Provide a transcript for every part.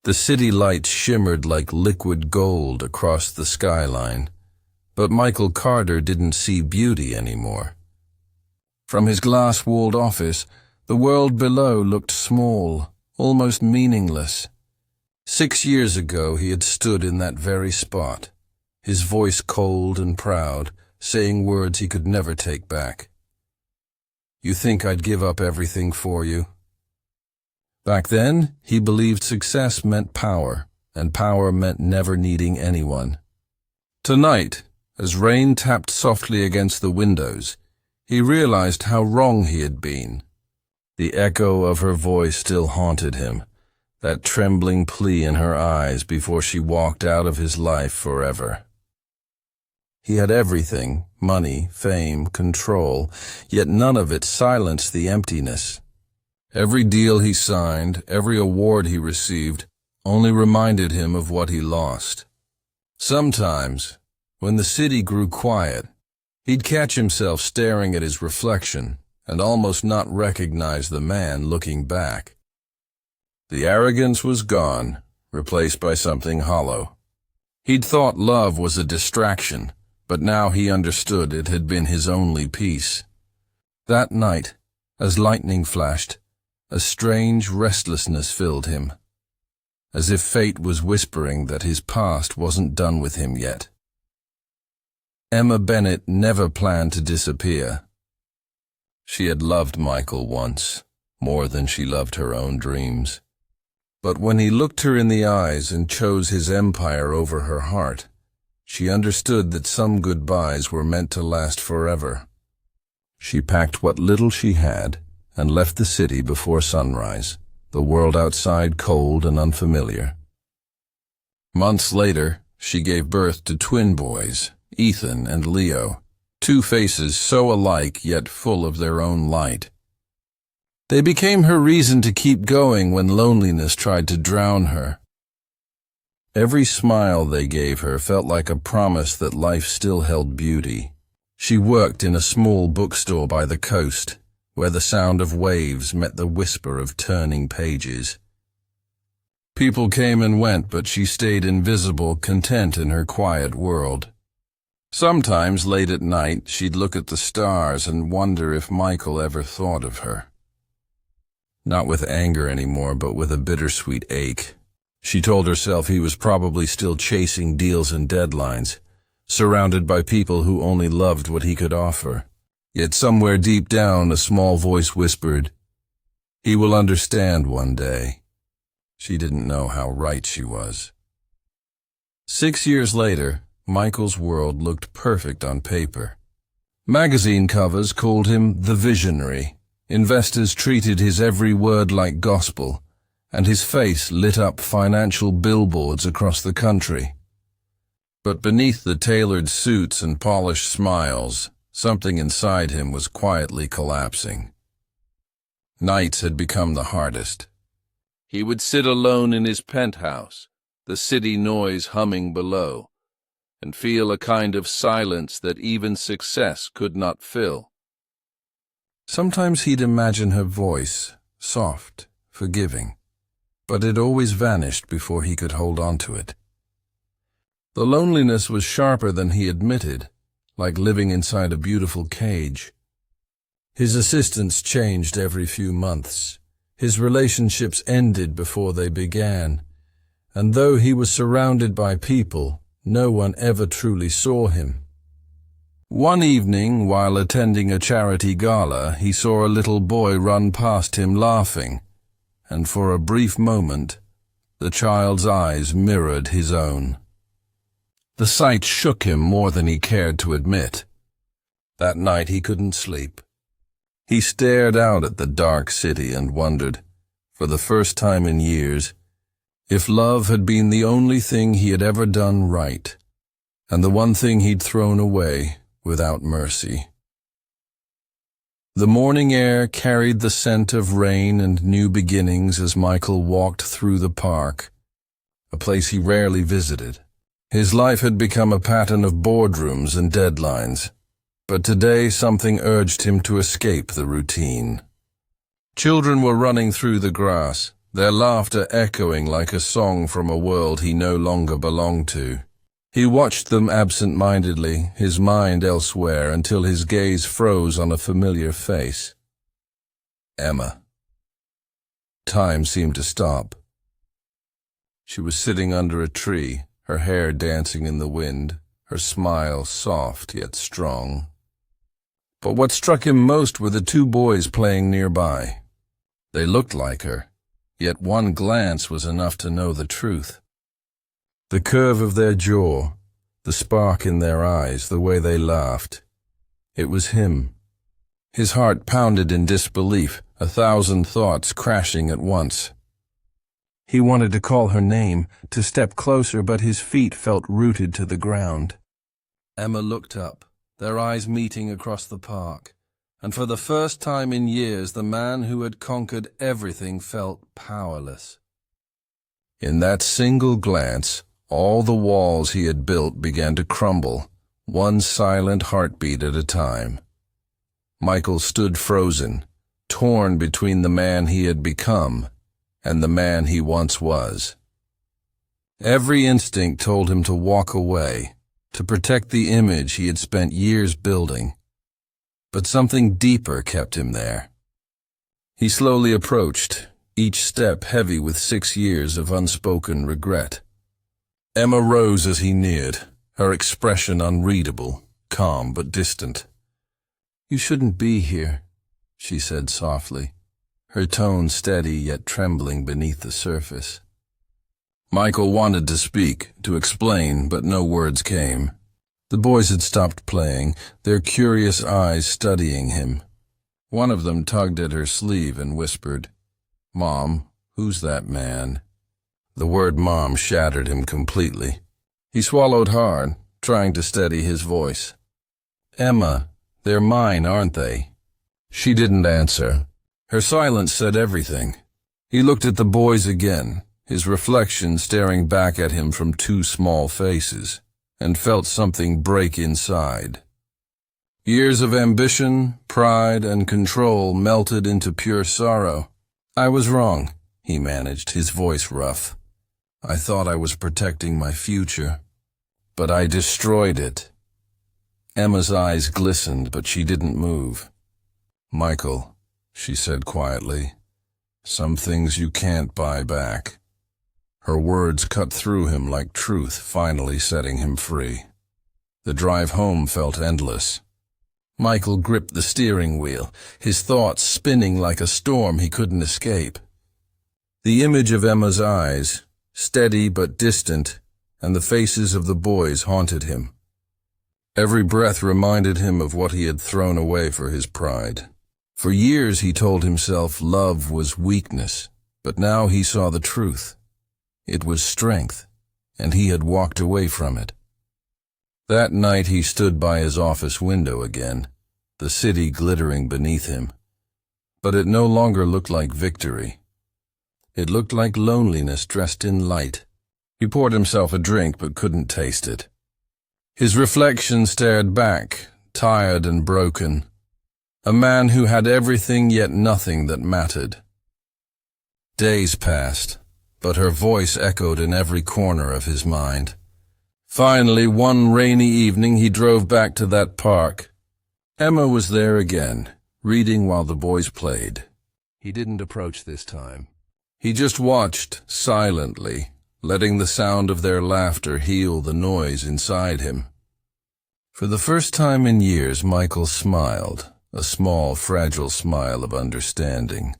The city lights shimmered like liquid gold across the skyline, but Michael Carter didn't see beauty anymore. From his glass-walled office, the world below looked small, almost meaningless. 6 years ago he had stood in that very spot, his voice cold and proud, saying words he could never take back. "You think I'd give up everything for you?" Back then, he believed success meant power, and power meant never needing anyone. Tonight, as rain tapped softly against the windows, he realized how wrong he had been. The echo of her voice still haunted him, that trembling plea in her eyes before she walked out of his life forever. He had everything, money, fame, control, yet none of it silenced the emptiness. Every deal he signed, every award he received, only reminded him of what he lost. Sometimes, when the city grew quiet, he'd catch himself staring at his reflection and almost not recognize the man looking back. The arrogance was gone, replaced by something hollow. He'd thought love was a distraction, but now he understood it had been his only peace. That night, as lightning flashed, a strange restlessness filled him, as if fate was whispering that his past wasn't done with him yet. Emma Bennett never planned to disappear. She had loved Michael once, more than she loved her own dreams. But when he looked her in the eyes and chose his empire over her heart, she understood that some goodbyes were meant to last forever. She packed what little she had and left the city before sunrise, the world outside cold and unfamiliar. Months later, she gave birth to twin boys, Ethan and Leo, 2 faces so alike yet full of their own light. They became her reason to keep going when loneliness tried to drown her. Every smile they gave her felt like a promise that life still held beauty. She worked in a small bookstore by the coast, where the sound of waves met the whisper of turning pages. People came and went, but she stayed invisible, content in her quiet world. Sometimes, late at night, she'd look at the stars and wonder if Michael ever thought of her. Not with anger anymore, but with a bittersweet ache. She told herself he was probably still chasing deals and deadlines, surrounded by people who only loved what he could offer. Yet somewhere deep down, a small voice whispered, "He will understand one day." She didn't know how right she was. 6 years later, Michael's world looked perfect on paper. Magazine covers called him the visionary. Investors treated his every word like gospel, and his face lit up financial billboards across the country. But beneath the tailored suits and polished smiles, something inside him was quietly collapsing. Nights had become the hardest. He would sit alone in his penthouse, the city noise humming below, and feel a kind of silence that even success could not fill. Sometimes he'd imagine her voice, soft, forgiving, but it always vanished before he could hold on to it. The loneliness was sharper than he admitted, like living inside a beautiful cage. His assistants changed every few months. His relationships ended before they began, and though he was surrounded by people, no one ever truly saw him. One evening, while attending a charity gala, he saw a little boy run past him laughing, and for a brief moment, the child's eyes mirrored his own. The sight shook him more than he cared to admit. That night he couldn't sleep. He stared out at the dark city and wondered, for the first time in years, if love had been the only thing he had ever done right, and the one thing he'd thrown away without mercy. The morning air carried the scent of rain and new beginnings as Michael walked through the park, a place he rarely visited. His life had become a pattern of boardrooms and deadlines, but today something urged him to escape the routine. Children were running through the grass, their laughter echoing like a song from a world he no longer belonged to. He watched them absent-mindedly, his mind elsewhere, until his gaze froze on a familiar face. Emma. Time seemed to stop. She was sitting under a tree, her hair dancing in the wind, her smile soft yet strong. But what struck him most were the two boys playing nearby. They looked like her, yet one glance was enough to know the truth. The curve of their jaw, the spark in their eyes, the way they laughed. It was him. His heart pounded in disbelief, 1,000 thoughts crashing at once. He wanted to call her name, to step closer, but his feet felt rooted to the ground. Emma looked up, their eyes meeting across the park, and for the first time in years the man who had conquered everything felt powerless. In that single glance, all the walls he had built began to crumble, one silent heartbeat at a time. Michael stood frozen, torn between the man he had become and the man he once was. Every instinct told him to walk away, to protect the image he had spent years building. But something deeper kept him there. He slowly approached, each step heavy with 6 years of unspoken regret. Emma rose as he neared, her expression unreadable, calm but distant. "You shouldn't be here," she said softly, her tone steady yet trembling beneath the surface. Michael wanted to speak, to explain, but no words came. The boys had stopped playing, their curious eyes studying him. One of them tugged at her sleeve and whispered, "Mom, who's that man?" The word Mom shattered him completely. He swallowed hard, trying to steady his voice. "Emma, they're mine, aren't they?" She didn't answer. Her silence said everything. He looked at the boys again, his reflection staring back at him from 2 small faces, and felt something break inside. Years of ambition, pride, and control melted into pure sorrow. "I was wrong," he managed, his voice rough. "I thought I was protecting my future, but I destroyed it." Emma's eyes glistened, but she didn't move. "Michael," she said quietly, "some things you can't buy back." Her words cut through him like truth, finally setting him free. The drive home felt endless. Michael gripped the steering wheel, his thoughts spinning like a storm he couldn't escape. The image of Emma's eyes, steady but distant, and the faces of the boys haunted him. Every breath reminded him of what he had thrown away for his pride. For years he told himself love was weakness, but now he saw the truth. It was strength, and he had walked away from it. That night he stood by his office window again, the city glittering beneath him. But it no longer looked like victory. It looked like loneliness dressed in light. He poured himself a drink but couldn't taste it. His reflection stared back, tired and broken. A man who had everything yet nothing that mattered. Days passed, but her voice echoed in every corner of his mind. Finally, one rainy evening, he drove back to that park. Emma was there again, reading while the boys played. He didn't approach this time. He just watched, silently, letting the sound of their laughter heal the noise inside him. For the first time in years, Michael smiled, a small, fragile smile of understanding.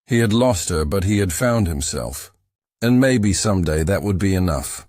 He had lost her, but he had found himself. And maybe someday that would be enough.